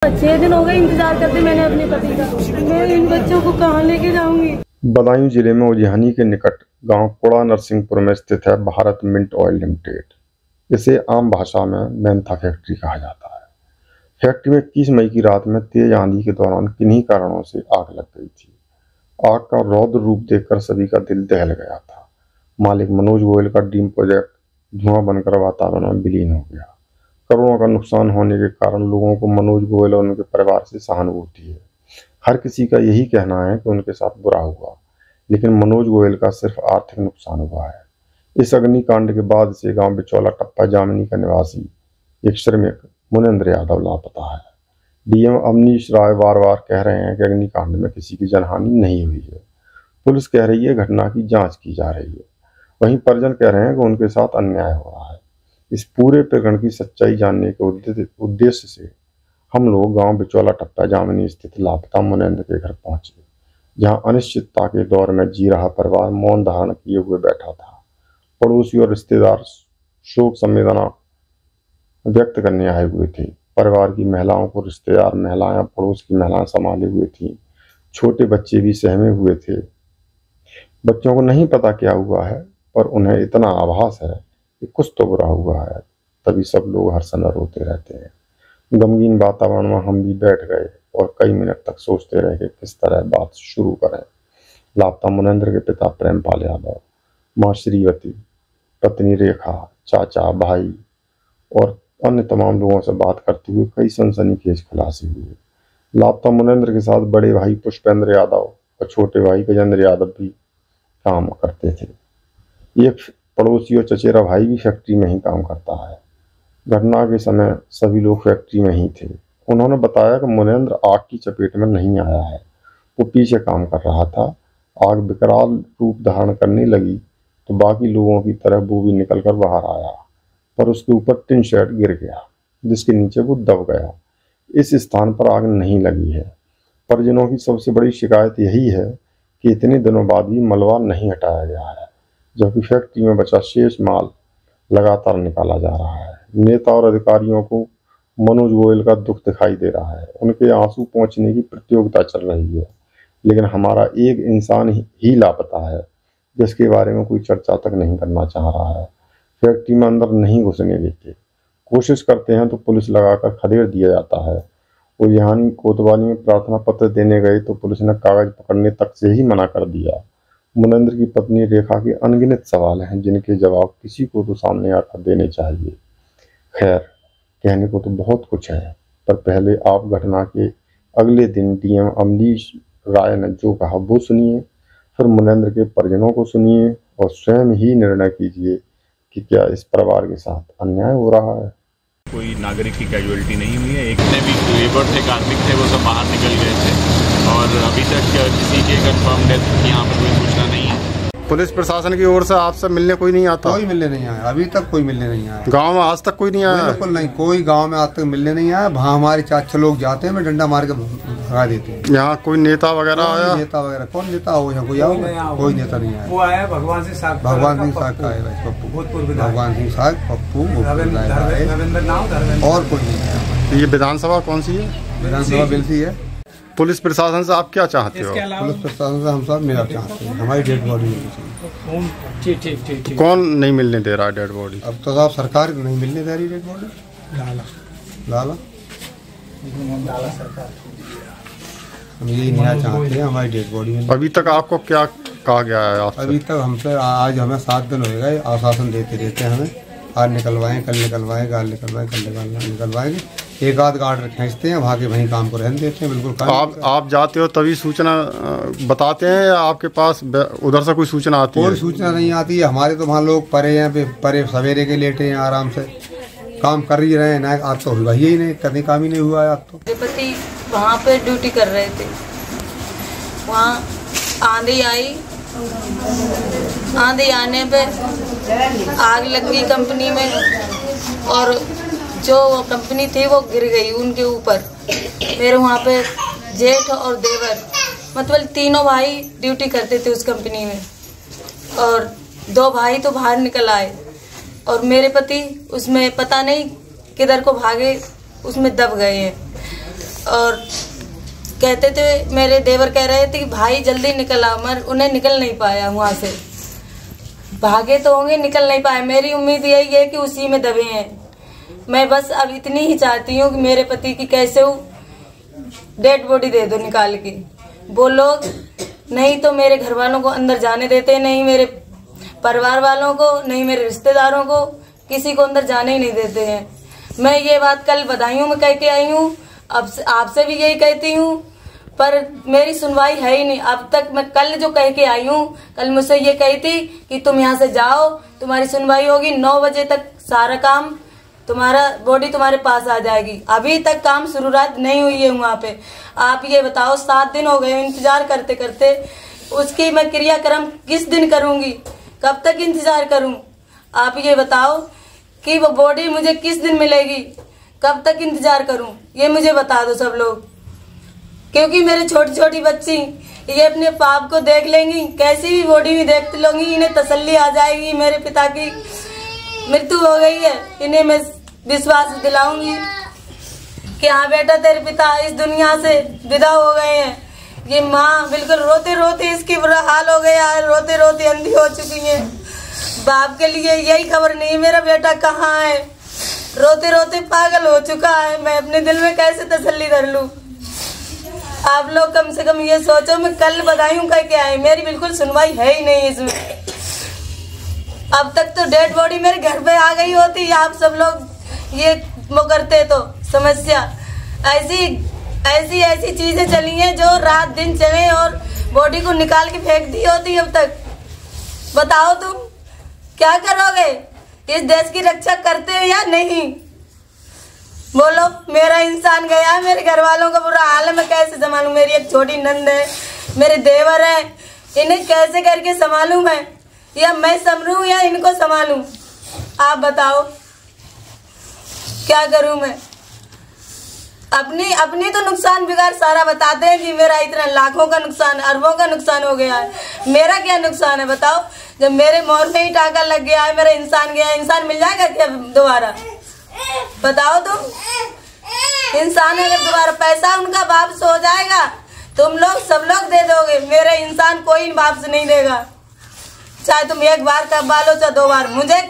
6 दिन हो गए इंतजार करते मैंने अपने पति का। मैं इन बच्चों को कहाँ लेके जाऊंगी। बदायूं जिले में उजियानी के निकट गांव कोड़ा नरसिंहपुर में स्थित है भारत मिंट ऑयल लिमिटेड। इसे आम भाषा में मेंथा फैक्ट्री कहा जाता है। फैक्ट्री में 21 मई की रात में तेज आंधी के दौरान किन्हीं कारणों से आग लग गई थी। आग का रौद्र रूप देखकर सभी का दिल दहल गया था। मालिक मनोज गोयल का ड्रीम प्रोजेक्ट धुआं बनकर वातावरण में विलीन हो गया। करोड़ों का नुकसान होने के कारण लोगों को मनोज गोयल और उनके परिवार से सहानुभूति है। हर किसी का यही कहना है कि उनके साथ बुरा हुआ, लेकिन मनोज गोयल का सिर्फ आर्थिक नुकसान हुआ है। इस अग्निकांड के बाद से गांव बिचौला टप्पा जामनी का निवासी एक श्रमिक मुनेंद्र यादव लापता है। डीएम अवनीश राय बार बार कह रहे हैं कि अग्निकांड में किसी की जनहानि नहीं हुई है। पुलिस कह रही है घटना की जांच की जा रही है। वहीं परिजन कह रहे हैं कि उनके साथ अन्याय हो रहा है। इस पूरे प्रकरण की सच्चाई जानने के उद्देश्य से हम लोग गांव बिचौला टप्पा जामनी स्थित लापता मुनेंद्र के घर पहुंचे, जहां अनिश्चितता के दौर में जी रहा परिवार मौन धारण किए हुए बैठा था। पड़ोसी और रिश्तेदार शोक संवेदना व्यक्त करने आए हुए थे। परिवार की महिलाओं को रिश्तेदार महिलाएं, पड़ोस की महिलाएं संभाले हुए थी। छोटे बच्चे भी सहमे हुए थे। बच्चों को नहीं पता क्या हुआ है, पर उन्हें इतना आभास है कि कुछ तो बुरा हुआ है। तभी सब लोग हर समय रोते रहते हैं। गमगीन वातावरण में हम भी बैठ गए और कई मिनट तक सोचते रहे कि किस तरह बात शुरू करें। लापता मुनेंद्र के पिता प्रेमपाल यादव, मां श्रीवती, पत्नी रेखा, चाचा, भाई और अन्य तमाम लोगों से बात करते हुए कई सनसनीखेज खुलासे हुए। लापता मुनेंद्र के साथ बड़े भाई पुष्पेंद्र यादव और छोटे भाई गजेंद्र यादव भी काम करते थे। ये पड़ोसी और चचेरा भाई भी फैक्ट्री में ही काम करता है। घटना के समय सभी लोग फैक्ट्री में ही थे। उन्होंने बताया कि मुनेंद्र आग की चपेट में नहीं आया है, वो पीछे काम कर रहा था। आग विकराल रूप धारण करने लगी तो बाकी लोगों की तरह वो भी निकलकर बाहर आया, पर उसके ऊपर टिन शेड गिर गया, जिसके नीचे वो दब गया। इस स्थान पर आग नहीं लगी है। परिजनों की सबसे बड़ी शिकायत यही है कि इतने दिनों बाद भी मलबा नहीं हटाया गया है, जबकि फैक्ट्री में बचा शेष माल लगातार निकाला जा रहा है। नेता और अधिकारियों को मनोज गोयल का दुख दिखाई दे रहा है। उनके आंसू पहुंचने की प्रतियोगिता चल रही है, लेकिन हमारा एक इंसान ही लापता है, जिसके बारे में कोई चर्चा तक नहीं करना चाह रहा है। फैक्ट्री में अंदर नहीं घुसने देते, कोशिश करते हैं तो पुलिस लगाकर खदेड़ दिया जाता है। उजियानी कोतवाली में प्रार्थना पत्र देने गए तो पुलिस ने कागज पकड़ने तक से ही मना कर दिया। मुनेंद्र की पत्नी रेखा के अनगिनत सवाल हैं, जिनके जवाब किसी को तो सामने आकर देने चाहिए। खैर, कहने को तो बहुत कुछ है, पर पहले आप घटना के अगले दिन डीएम अवनीश राय ने जो कहा वो सुनिए, फिर मुनेंद्र के परिजनों को सुनिए और स्वयं ही निर्णय कीजिए कि क्या इस परिवार के साथ अन्याय हो रहा है। कोई नागरिक की कैजुअलिटी नहीं हुई है। एक ने भी लेबर थे, कार्मिक थे, वो सब बाहर निकल गए थे और अभी तक किसी के कंफर्म डेथ की यहाँ पर कोई सूचना नहीं है। पुलिस प्रशासन की ओर से आपसे मिलने कोई नहीं आता? कोई मिलने नहीं आया, अभी तक कोई मिलने नहीं आया। गांव में आज तक कोई नहीं आया? बिल्कुल नहीं, कोई गांव में आज तक मिलने नहीं आया। वहाँ हमारे 4-6 लोग जाते हैं, मैं डंडा मार के भगा देते हैं। यहाँ कोई नेता वगैरह आया? नेता वगैरह कौन नेता हो, यहाँ कोई आओ? कोई नेता नहीं आया। वो आया भगवान सिंह साग का आएगा, पप्पू भगवान सिंह साग, पप्पू और कोई नहीं आया। ये विधानसभा कौन सी है? विधानसभा बिलसी है। पुलिस प्रशासन से आप क्या चाहते हो? पुलिस प्रशासन से हम सब मिला चाहते हैं, हमारी डेड बॉडी मिलनी चाहिए। तो कौन नहीं मिलने दे रहा है डेड बॉडी? अब तो साहब सरकार नहीं मिलने दे रही डेड बॉडी। लाला हम यही न्याय चाहते हैं, हमारी डेड बॉडी में। अभी तक आपको क्या कहा गया है आपसे? अभी तक हमसे आज हमें 7 दिन हो गए आश्वासन देते रहते हैं हमें, आज निकलवाएं, कल निकलवाएं, कल निकलवाएं, कल निकलवाएंगे। एक आध गार्ड खींचते हैं, वहाँ के वहीं काम को रहने देते हैं। बिल्कुल आप जाते हो तभी सूचना बताते हैं या आपके पास उधर से कोई सूचना आती है? कोई सूचना नहीं आती है। हमारे तो वहाँ लोग परे हैं, परे सवेरे के लेटे हैं, आराम से काम कर ही रहे हैं ना। आज तो हुआ ही नहीं, कभी काम ही नहीं हुआ है। आज तो पति वहाँ पे ड्यूटी कर रहे थे, वहाँ आंधी आई, आंधी आने पे आग लग गई कंपनी में और जो कंपनी थी वो गिर गई उनके ऊपर। मेरे वहाँ पे जेठ और देवर, मतलब तीनों भाई ड्यूटी करते थे उस कंपनी में, और 2 भाई तो बाहर निकल आए और मेरे पति उसमें पता नहीं किधर को भागे, उसमें दब गए हैं। और कहते थे, मेरे देवर कह रहे थे कि भाई जल्दी निकल आओ, मगर उन्हें निकल नहीं पाया वहाँ से। भागे तो होंगे, निकल नहीं पाए। मेरी उम्मीद यही है कि उसी में दबे हैं। मैं बस अब इतनी ही चाहती हूँ कि मेरे पति की कैसे डेड बॉडी दे दो निकाल के। वो लोग नहीं तो मेरे घर वालों को अंदर जाने देते, नहीं मेरे परिवार वालों को, नहीं मेरे रिश्तेदारों को, किसी को अंदर जाने ही नहीं देते हैं। मैं ये बात कल बधाइयों में कह के आई हूँ, अब आपसे भी यही कहती हूँ, पर मेरी सुनवाई है ही नहीं अब तक। मैं कल जो कह के आई हूँ, कल मुझसे ये कही थी कि तुम यहाँ से जाओ, तुम्हारी सुनवाई होगी, 9 बजे तक सारा काम तुम्हारा बॉडी तुम्हारे पास आ जाएगी। अभी तक काम शुरुआत नहीं हुई है वहाँ पे। आप ये बताओ, 7 दिन हो गए इंतजार करते करते, उसकी मैं क्रियाक्रम किस दिन करूँगी, कब तक इंतजार करूँ? आप ये बताओ कि वो बॉडी मुझे किस दिन मिलेगी, कब तक इंतजार करूँ, ये मुझे बता दो सब लोग। क्योंकि मेरे छोटी छोटी बच्ची ये अपने पाप को देख लेंगी, कैसी भी बॉडी में देख लोगी, इन्हें तसल्ली आ जाएगी मेरे पिता की मृत्यु हो गई है। इन्हें मैं विश्वास दिलाऊंगी कि हाँ बेटा, तेरे पिता इस दुनिया से विदा हो गए हैं। ये माँ बिल्कुल रोते रोते इसकी बुरा हाल हो गया है, रोते रोते अंधी हो चुकी है। बाप के लिए यही खबर नहीं मेरा बेटा कहाँ है, रोते रोते पागल हो चुका है। मैं अपने दिल में कैसे तसल्ली कर लूँ? आप लोग कम से कम ये सोचो, मैं कल बधाइयों कह के आई, मेरी बिल्कुल सुनवाई है ही नहीं इसमें। अब तक तो डेड बॉडी मेरे घर पे आ गई होती, आप सब लोग ये वो करते तो समस्या। ऐसी चीजें चली हैं जो रात दिन चले और बॉडी को निकाल के फेंक दी होती। अब तक बताओ तुम क्या करोगे? इस देश की रक्षा करते हो या नहीं? बोलो। मेरा इंसान गया, मेरे घर वालों का बुरा हाल है, मैं कैसे संभालूं? मेरी एक छोटी नंद है, मेरे देवर है, इन्हें कैसे करके संभालूं मैं? या मैं संभलूं या इनको संभालूं? आप बताओ क्या करूं मैं? अपनी तो नुकसान बिगाड़ सारा बताते हैं कि मेरा इतना लाखों का नुकसान, अरबों का नुकसान हो गया है। मेरा क्या नुकसान है बताओ? जब मेरे मोर में ही टाका लग गया है, मेरा इंसान गया, इंसान मिल जाएगा क्या दोबारा? बताओ तुम। इंसान अगर दोबारा पैसा उनका वापस हो जाएगा, तुम लोग सब लोग दे दोगे, मेरे इंसान कोई वापस नहीं देगा। चाहे तुम एक बार कबा लो चाहे 2 बार, मुझे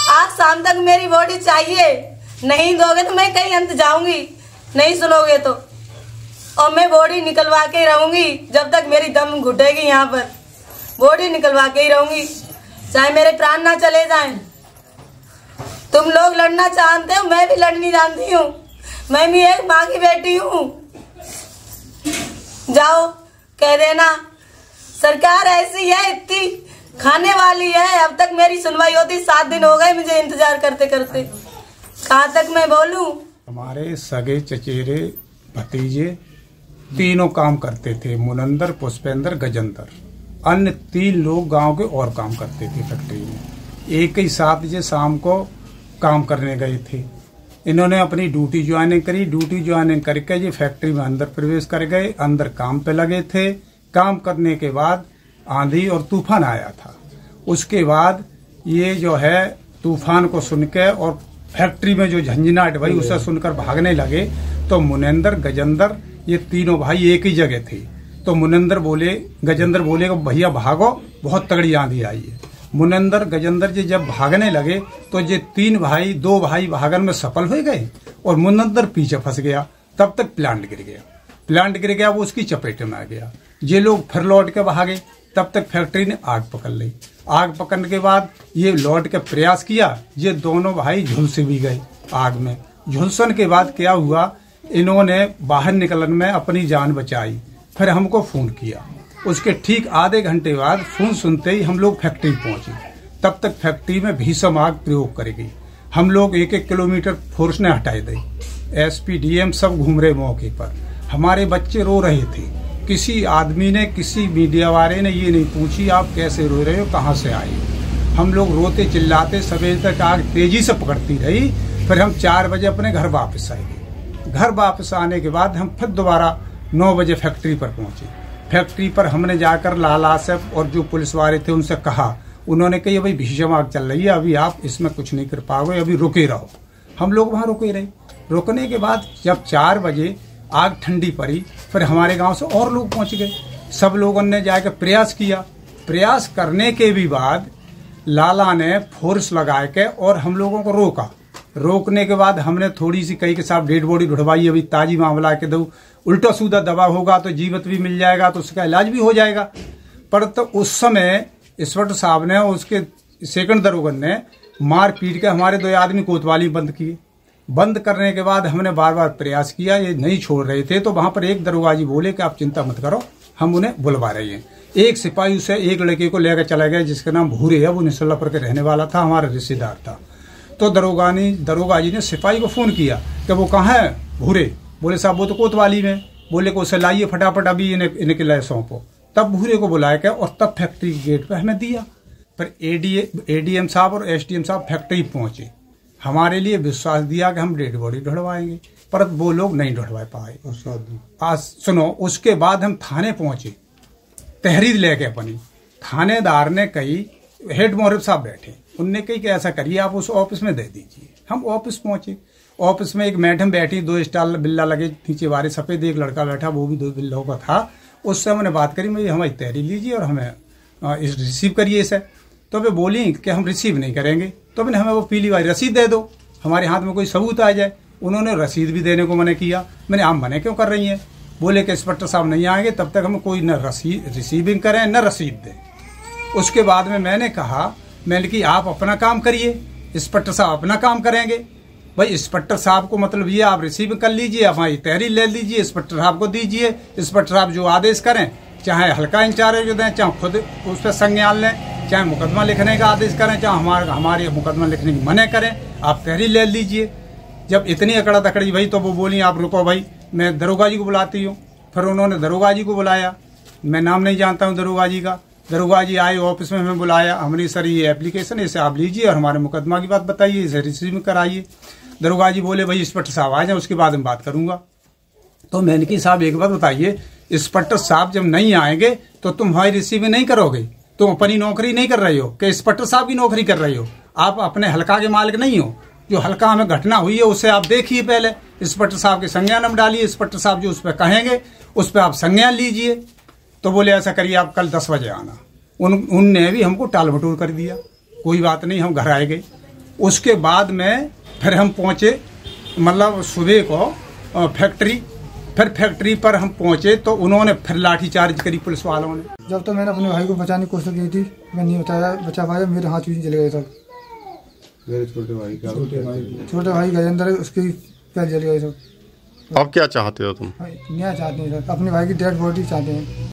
आज शाम तक मेरी बॉडी चाहिए। नहीं दोगे तो मैं कहीं अंत जाऊंगी, नहीं सुनोगे तो। और मैं बॉडी निकलवा के ही रहूंगी जब तक मेरी दम घुटेगी। यहाँ पर बॉडी निकलवा के ही रहूंगी, चाहे मेरे प्राण ना चले जाएं। तुम लोग लड़ना चाहते हो, मैं भी लड़नी जानती हूँ, मैं भी एक माँ की बेटी हूँ। जाओ कह देना सरकार ऐसी है, इतनी खाने वाली है। अब तक मेरी सुनवाई होती, 7 दिन हो गए मुझे इंतजार करते करते। कहाँ तक मैं बोलूं? हमारे सगे चचेरे भतीजे तीनों काम करते थे, मुनंदर, पुष्पेंद्र, गजेंद्र। अन्य 3 लोग गांव के और काम करते थे फैक्ट्री में। एक ही साथ जो शाम को काम करने गए थे। इन्होंने अपनी ड्यूटी ज्वाइनिंग करी, ड्यूटी ज्वाइनिंग करके ये फैक्ट्री में अंदर प्रवेश कर गए, अंदर काम पे लगे थे। काम करने के बाद आंधी और तूफान आया था। उसके बाद ये जो है तूफान को सुनकर और फैक्ट्री में जो झंझनाहट भाई उसे सुनकर भागने लगे। तो मुनेंद्र, गजेंद्र ये तीनों भाई एक ही जगह थे। तो गजेंद्र बोले भैया भागो, बहुत तगड़ी आंधी आई है। मुनेंद्र, गजेंद्र जी जब भागने लगे तो ये 2 भाई भागन में सफल हो गए और मुनेंद्र पीछे फंस गया। तब तक प्लांट गिर गया, वो उसकी चपेट में आ गया। ये लोग फिर लौट के भागे, तब तक फैक्ट्री ने आग पकड़ ली। आग पकड़ने के बाद ये लौट के प्रयास किया, ये दोनों भाई झुलस भी गए आग में। झुलसन के बाद क्या हुआ, इन्होंने बाहर निकलने में अपनी जान बचाई। फिर हमको फोन किया, उसके ठीक आधे घंटे बाद फोन सुनते ही हम लोग फैक्ट्री पहुंचे। तब तक फैक्ट्री में भीषण आग प्रयोग करेगी। हम लोग 1-1 किलोमीटर फोर्स ने हटाए दी। SP DM सब घूम रहे मौके पर। हमारे बच्चे रो रहे थे। किसी आदमी ने, किसी मीडिया वाले ने ये नहीं पूछी आप कैसे रो रहे हो, कहाँ से आए हो। हम लोग रोते चिल्लाते सवेरे तक आग तेजी से पकड़ती रही। फिर हम 4 बजे अपने घर वापस आए। घर वापस आने के बाद हम फिर दोबारा 9 बजे फैक्ट्री पर पहुंचे। फैक्ट्री पर हमने जाकर लाला से और जो पुलिस वाले थे उनसे कहा, उन्होंने कही भाई भीषण आग चल रही है, अभी आप इसमें कुछ नहीं कर पाओगे, अभी रुके रहो। हम लोग वहाँ रुके रहे। रुकने के बाद जब 4 बजे आग ठंडी पड़ी, फिर हमारे गांव से और लोग पहुंच गए। सब लोगों ने जाकर प्रयास किया। प्रयास करने के भी बाद लाला ने फोर्स लगा के और हम लोगों को रोका। रोकने के बाद हमने थोड़ी सी कही कि साहब डेड बॉडी ढुड़वाई, अभी ताजी मामला के दो, उल्टा सीधा दवा होगा तो जीवित भी मिल जाएगा तो उसका इलाज भी हो जाएगा। पर तो उस समय इंस्पेक्टर साहब ने उसके सेकंड दरोगन ने मार पीट के हमारे 2 आदमी कोतवाली बंद किए। बंद करने के बाद हमने बार बार प्रयास किया, ये नहीं छोड़ रहे थे। तो वहां पर एक दरोगा जी बोले कि आप चिंता मत करो, हम उन्हें बुलवा रहे हैं। एक सिपाही उसे एक लड़के को लेकर चला गया जिसका नाम भूरे है, वो निसल्लापुर के रहने वाला था, हमारा रिश्तेदार था। तो दरोगा जी ने सिपाही को फोन किया कि वो कहाँ है भूरे। बोले साहब वो तो कोतवाली में। बोले को उसे लाइए फटाफट, अभी इनके लाए सौंपो। तब भूरे को बुलाया गया और तब फैक्ट्री के गेट पे हमें दिया। पर एडीएम साहब और एसडीएम साहब फैक्ट्री पहुंचे, हमारे लिए विश्वास दिया कि हम डेड बॉडी ढुड़वाएंगे, पर वो लोग नहीं ढुड़वा पाए। आज सुनो, उसके बाद हम थाने पहुंचे, तहरीर लेके अपनी। थानेदार ने कही, हेड मोहरिब साहब बैठे, उनने कही कि ऐसा करिए आप उस ऑफिस में दे दीजिए। हम ऑफिस पहुंचे। ऑफिस में एक मैडम बैठी, 2 स्टाल बिल्ला लगे नीचे वाले सफेद, एक लड़का बैठा, वो भी 2 बिल्लों का था। उससे हमने बात करी, भाई हमारी तहरीर लीजिए और हमें रिसीव करिए इसे। तो वे बोली कि हम रिसीव नहीं करेंगे। तो मैंने हमें वो पीली वाली रसीद दे दो, हमारे हाथ में कोई सबूत आ जाए। उन्होंने रसीद भी देने को मना किया। मैंने आप मना क्यों कर रही हैं? बोले कि इंस्पेक्टर साहब नहीं आएंगे तब तक हम कोई न रिसीविंग करें न रसीद दें। उसके बाद में मैंने कहा, मैंने कि आप अपना काम करिए, इंस्पेक्टर साहब अपना काम करेंगे। भाई इंस्पेक्टर साहब को मतलब ये आप रिसीव कर लीजिए, हमारी तहरीर ले लीजिए, इंस्पेक्टर साहब को दीजिए। इंस्पेक्टर साहब जो आदेश करें, चाहे हल्का इंचार्ज दें, चाहे खुद उस पर संज्ञान लें, चाहे मुकदमा लिखने का आदेश करें, चाहे हमारे मुकदमा लिखने की मना करें, आप तहरीर ले लीजिए। जब इतनी अकड़ा तकड़ी भाई, तो वो बोली आप रुको भाई, मैं दरोगा जी को बुलाती हूँ। फिर उन्होंने दरोगा जी को बुलाया, मैं नाम नहीं जानता हूँ दरोगा जी का। दरोगा जी आए, ऑफिस में हमें बुलाया। हमने सर ये एप्लीकेशन इसे आप लीजिए और हमारे मुकदमा की बात बताइए, इसे रिसीव कराइए। दरोगा जी बोले भाई इंस्पेक्टर साहब आ जाए, उसके बाद में बात करूंगा। तो मैंने कि साहब एक बात बताइए, इंस्पेक्टर साहब जब नहीं आएंगे तो तुम हमारी रिसीविंग नहीं करोगे, तुम अपनी नौकरी नहीं कर रही हो कि इंस्पेक्टर साहब की नौकरी कर रही हो। आप अपने हल्का के मालिक नहीं हो। जो हल्का में घटना हुई है उसे आप देखिए, पहले इंस्पेक्टर साहब के संज्ञान में डालिए, इंस्पेक्टर साहब जो उस पर कहेंगे उस पर आप संज्ञान लीजिए। तो बोले ऐसा करिए आप कल 10 बजे आना। उनने भी हमको टाल मटोल कर दिया। कोई बात नहीं, हम घर आए गए। उसके बाद में फिर हम पहुंचे, मतलब सुबह को फैक्ट्री। फिर फैक्ट्री पर हम पहुंचे तो उन्होंने फिर लाठीचार्ज करी पुलिस वालों ने। जब तो मैंने अपने भाई को बचाने की कोशिश की थी, मैं नहीं बचा पाया, मेरे हाथ भी चले गए सब। मेरे छोटे भाई गजेंद्र, उसके पैर जल गए सब। अब क्या चाहते हो तुम? न्याय चाहते हैं सर, अपने भाई की डेड बॉडी चाहते हैं।